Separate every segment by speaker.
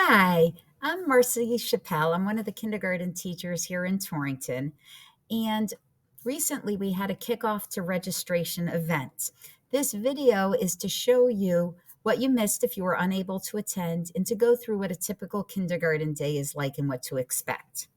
Speaker 1: Hi, I'm Marcy Chappelle. I'm one of the kindergarten teachers here in Torrington. And recently we had a kickoff to registration event. This video is to show you what you missed if you were unable to attend and to go through what a typical kindergarten day is like and what to expect.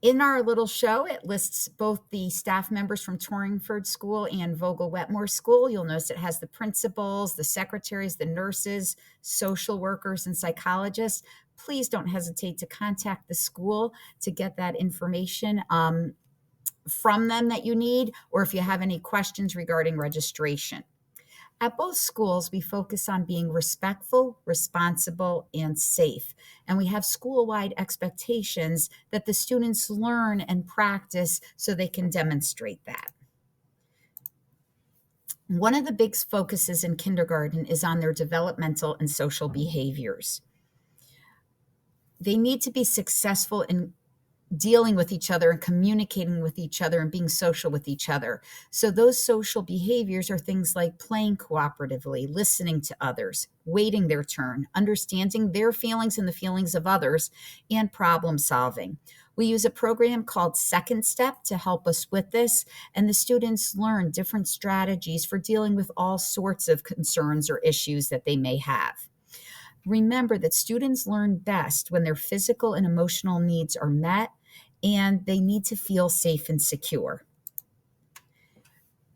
Speaker 1: In our little show, it lists both the staff members from Torringford School and Vogel Wetmore School. You'll notice it has the principals, the secretaries, the nurses, social workers, and psychologists. Please don't hesitate to contact the school to get that information from them that you need, or if you have any questions regarding registration. At both schools, we focus on being respectful, responsible, and safe. And we have school-wide expectations that the students learn and practice so they can demonstrate that. One of the big focuses in kindergarten is on their developmental and social behaviors. They need to be successful in dealing with each other and communicating with each other and being social with each other. So those social behaviors are things like playing cooperatively, listening to others, waiting their turn, understanding their feelings and the feelings of others, and problem solving. We use a program called Second Step to help us with this, and the students learn different strategies for dealing with all sorts of concerns or issues that they may have. Remember that students learn best when their physical and emotional needs are met, and they need to feel safe and secure.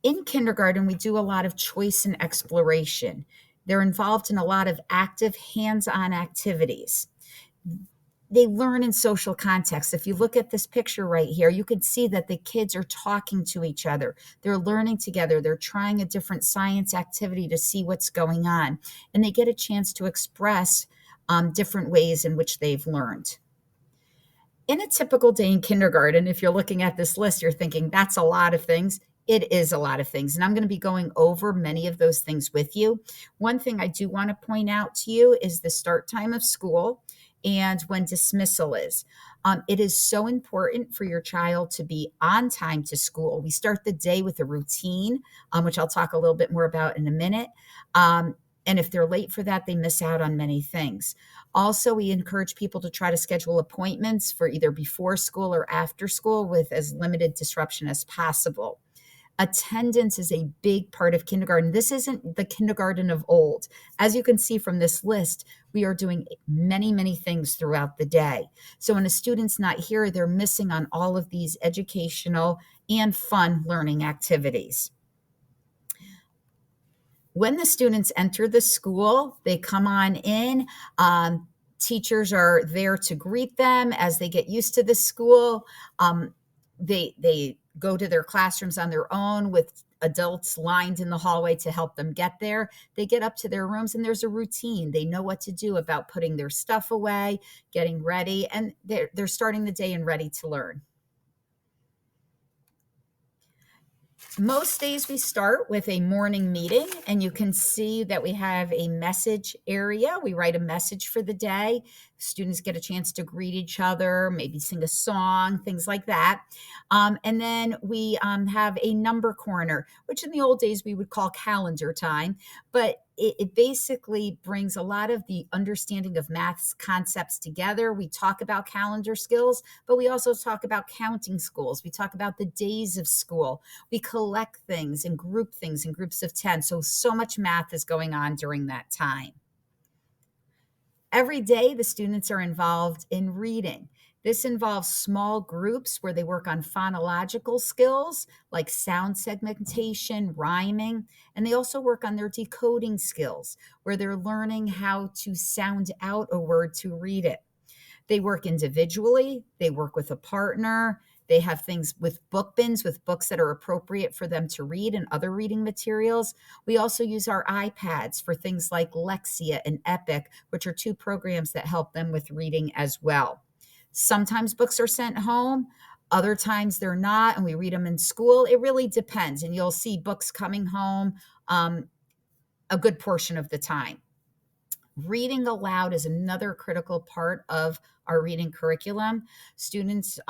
Speaker 1: In kindergarten, we do a lot of choice and exploration. They're involved in a lot of active hands-on activities. They learn in social context. If you look at this picture right here, you can see that the kids are talking to each other. They're learning together. They're trying a different science activity to see what's going on. And they get a chance to express different ways in which they've learned. In a typical day in kindergarten, if you're looking at this list, you're thinking, that's a lot of things. It is a lot of things. And I'm going to be going over many of those things with you. One thing I do want to point out to you is the start time of school and when dismissal is. It is so important for your child to be on time to school. We start the day with a routine, which I'll talk a little bit more about in a minute. And if they're late for that, they miss out on many things. Also, we encourage people to try to schedule appointments for either before school or after school with as limited disruption as possible. Attendance is a big part of kindergarten. This isn't the kindergarten of old. As you can see from this list, we are doing many, many things throughout the day. So when a student's not here, they're missing on all of these educational and fun learning activities. When the students enter the school, they come on in. Teachers are there to greet them as they get used to the school. They go to their classrooms on their own with adults lined in the hallway to help them get there. They get up to their rooms and there's a routine. They know what to do about putting their stuff away, getting ready, and they're starting the day and ready to learn. Most days we start with a morning meeting, and you can see that we have a message area. We write a message for the day. Students get a chance to greet each other, maybe sing a song, things like that. And then we have a number corner, which in the old days we would call calendar time, but it basically brings a lot of the understanding of math concepts together. We talk about calendar skills, but we also talk about counting schools. We talk about the days of school. We collect things and group things in groups of 10. So much math is going on during that time. Every day, the students are involved in reading. This involves small groups where they work on phonological skills like sound segmentation, rhyming, and they also work on their decoding skills where they're learning how to sound out a word to read it. They work individually, they work with a partner, they have things with book bins with books that are appropriate for them to read and other reading materials. We also use our iPads for things like Lexia and Epic, which are two programs that help them with reading as well. Sometimes books are sent home, other times they're not, and we read them in school. It really depends, and you'll see books coming home a good portion of the time. Reading aloud is another critical part of our reading curriculum. Students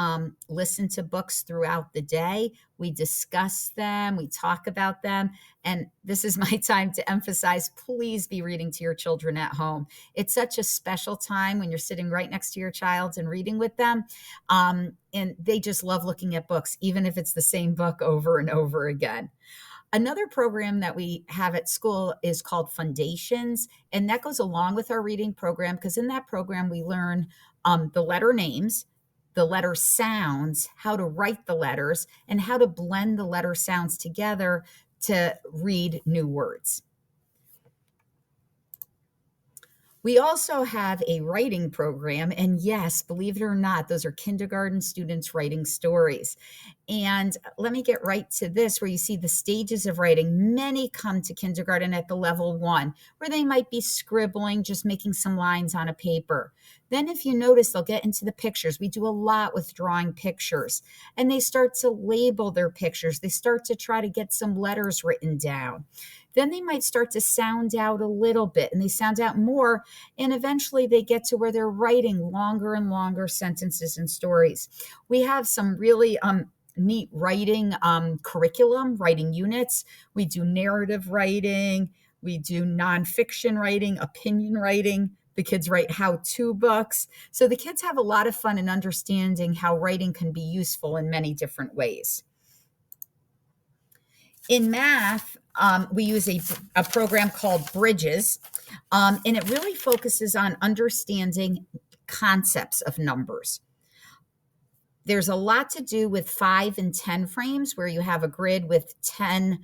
Speaker 1: listen to books throughout the day. We discuss them, we talk about them. And this is my time to emphasize, please be reading to your children at home. It's such a special time when you're sitting right next to your child and reading with them. And they just love looking at books, even if it's the same book over and over again. Another program that we have at school is called Foundations, and that goes along with our reading program because in that program we learn the letter names, the letter sounds, how to write the letters, and how to blend the letter sounds together to read new words. We also have a writing program, and yes, believe it or not, those are kindergarten students writing stories. And let me get right to this, where you see the stages of writing. Many come to kindergarten at the level 1, where they might be scribbling, just making some lines on a paper. Then if you notice, they'll get into the pictures. We do a lot with drawing pictures, and they start to label their pictures. They start to try to get some letters written down. Then they might start to sound out a little bit, and they sound out more, and eventually they get to where they're writing longer and longer sentences and stories. We have some really neat writing curriculum, writing units. We do narrative writing, we do nonfiction writing, opinion writing. The kids write how-to books. So the kids have a lot of fun in understanding how writing can be useful in many different ways. In math, we use a program called Bridges, and it really focuses on understanding concepts of numbers. There's a lot to do with 5 and 10 frames where you have a grid with 10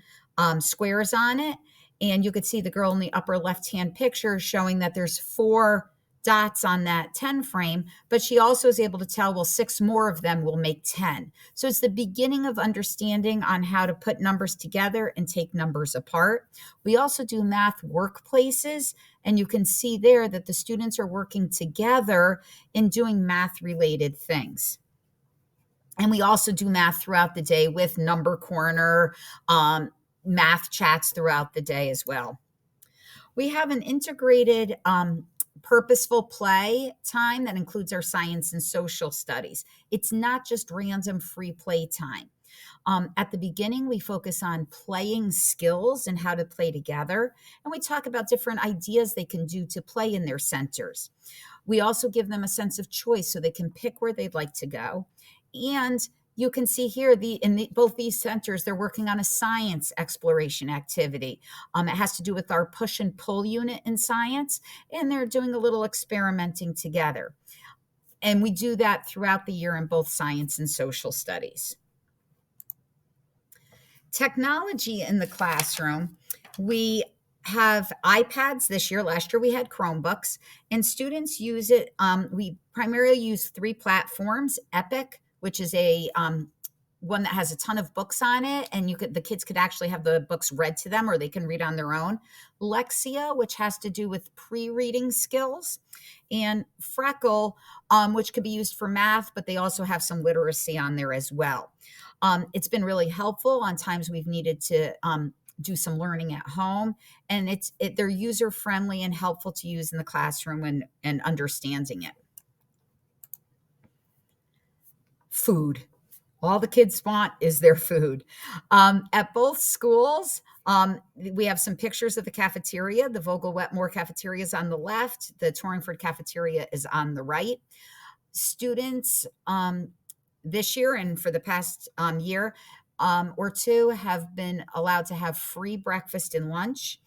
Speaker 1: squares on it. And you could see the girl in the upper left-hand picture showing that there's 4 dots on that 10 frame, but she also is able to tell, well, 6 more of them will make 10. So it's the beginning of understanding on how to put numbers together and take numbers apart. We also do math workplaces, and you can see there that the students are working together in doing math-related things. And we also do math throughout the day with Number Corner, math chats throughout the day as well. We have an integrated purposeful play time that includes our science and social studies. It's not just random free play time. At the beginning, we focus on playing skills and how to play together. And we talk about different ideas they can do to play in their centers. We also give them a sense of choice so they can pick where they'd like to go. And you can see here, both these centers, they're working on a science exploration activity. It has to do with our push and pull unit in science, and they're doing a little experimenting together. And we do that throughout the year in both science and social studies. Technology in the classroom, we have iPads this year. Last year we had Chromebooks, and students use it. We primarily use 3 platforms: Epic, which is a one that has a ton of books on it, and the kids could actually have the books read to them, or they can read on their own. Lexia, which has to do with pre-reading skills, and Freckle, which could be used for math, but they also have some literacy on there as well. It's been really helpful on times we've needed to do some learning at home, and they're user-friendly and helpful to use in the classroom and understanding it. Food. All the kids want is their food. At both schools, we have some pictures of the cafeteria. The Vogel-Wetmore cafeteria is on the left. The Torrington cafeteria is on the right. Students this year and for the past year or two have been allowed to have free breakfast and lunch.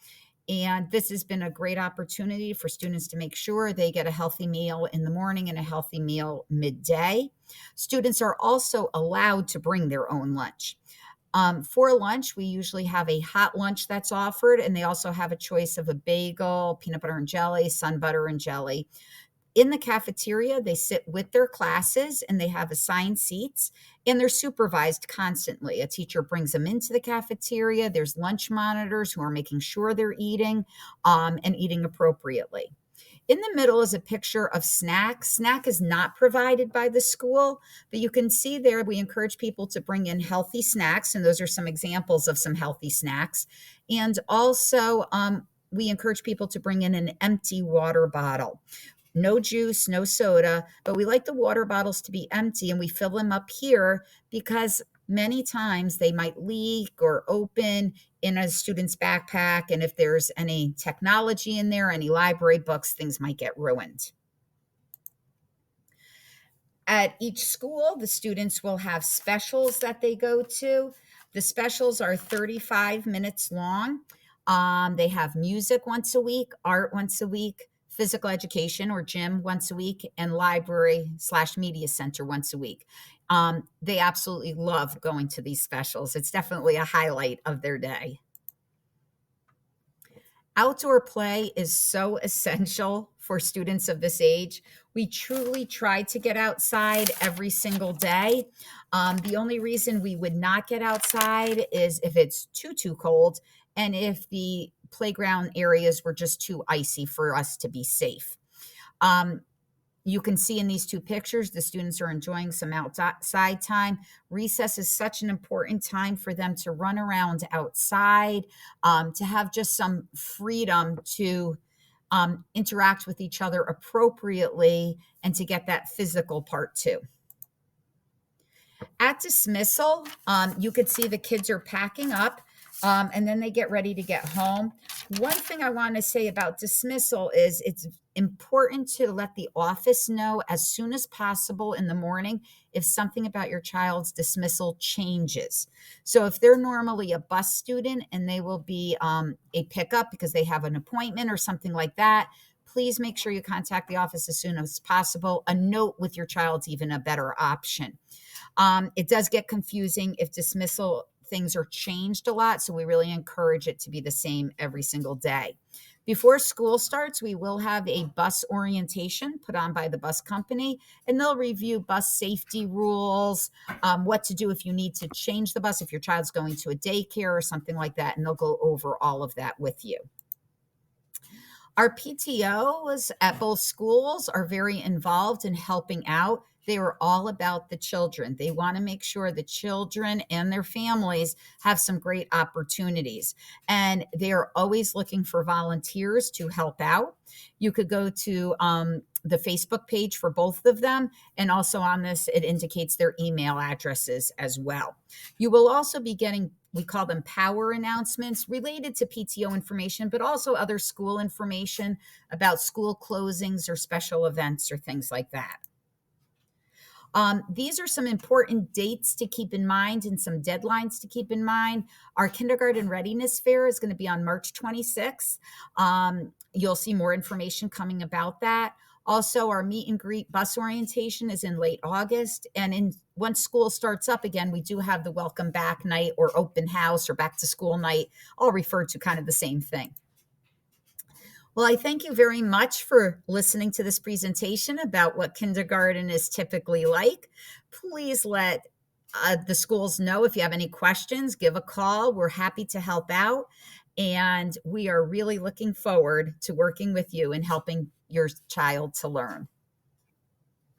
Speaker 1: And this has been a great opportunity for students to make sure they get a healthy meal in the morning and a healthy meal midday. Students are also allowed to bring their own lunch. For lunch, we usually have a hot lunch that's offered, and they also have a choice of a bagel, peanut butter and jelly, sun butter and jelly. In the cafeteria, they sit with their classes and they have assigned seats, and they're supervised constantly. A teacher brings them into the cafeteria. There's lunch monitors who are making sure they're eating and eating appropriately. In the middle is a picture of snack. Snack is not provided by the school, but you can see there we encourage people to bring in healthy snacks, and those are some examples of some healthy snacks. And also, we encourage people to bring in an empty water bottle. No juice, no soda, but we like the water bottles to be empty, and we fill them up here because many times they might leak or open in a student's backpack. And if there's any technology in there, any library books, things might get ruined. At each school, the students will have specials that they go to. The specials are 35 minutes long. They have music once a week, art once a week, physical education or gym once a week, and library/media center once a week. They absolutely love going to these specials. It's definitely a highlight of their day. Outdoor play is so essential for students of this age. We truly try to get outside every single day. The only reason we would not get outside is if it's too cold, and if the playground areas were just too icy for us to be safe. Um, you can see in these two pictures, the students are enjoying some outside time. Recess is such an important time for them to run around outside, to have just some freedom to interact with each other appropriately, and to get that physical part too. At dismissal, you could see the kids are packing up, and then they get ready to get home. One thing I want to say about dismissal is it's important to let the office know as soon as possible in the morning if something about your child's dismissal changes. So if they're normally a bus student and they will be a pickup because they have an appointment or something like that, please make sure you contact the office as soon as possible. A note with your child's even a better option. It does get confusing if dismissal things are changed a lot, so we really encourage it to be the same every single day. Before school starts, we will have a bus orientation put on by the bus company, and they'll review bus safety rules, what to do if you need to change the bus, if your child's going to a daycare or something like that, and they'll go over all of that with you. Our PTOs at both schools are very involved in helping out. They are all about the children. They want to make sure the children and their families have some great opportunities. And they are always looking for volunteers to help out. You could go to the Facebook page for both of them. And also on this, it indicates their email addresses as well. You will also be getting, we call them power announcements related to PTO information, but also other school information about school closings or special events or things like that. These are some important dates to keep in mind and some deadlines to keep in mind. Our kindergarten readiness fair is going to be on March 26th. You'll see more information coming about that. Also, our meet and greet bus orientation is in late August. And once school starts up again, we do have the welcome back night or open house or back to school night, all referred to kind of the same thing. Well, I thank you very much for listening to this presentation about what kindergarten is typically like. Please let the schools know if you have any questions, give a call. We're happy to help out. And we are really looking forward to working with you and helping your child to learn.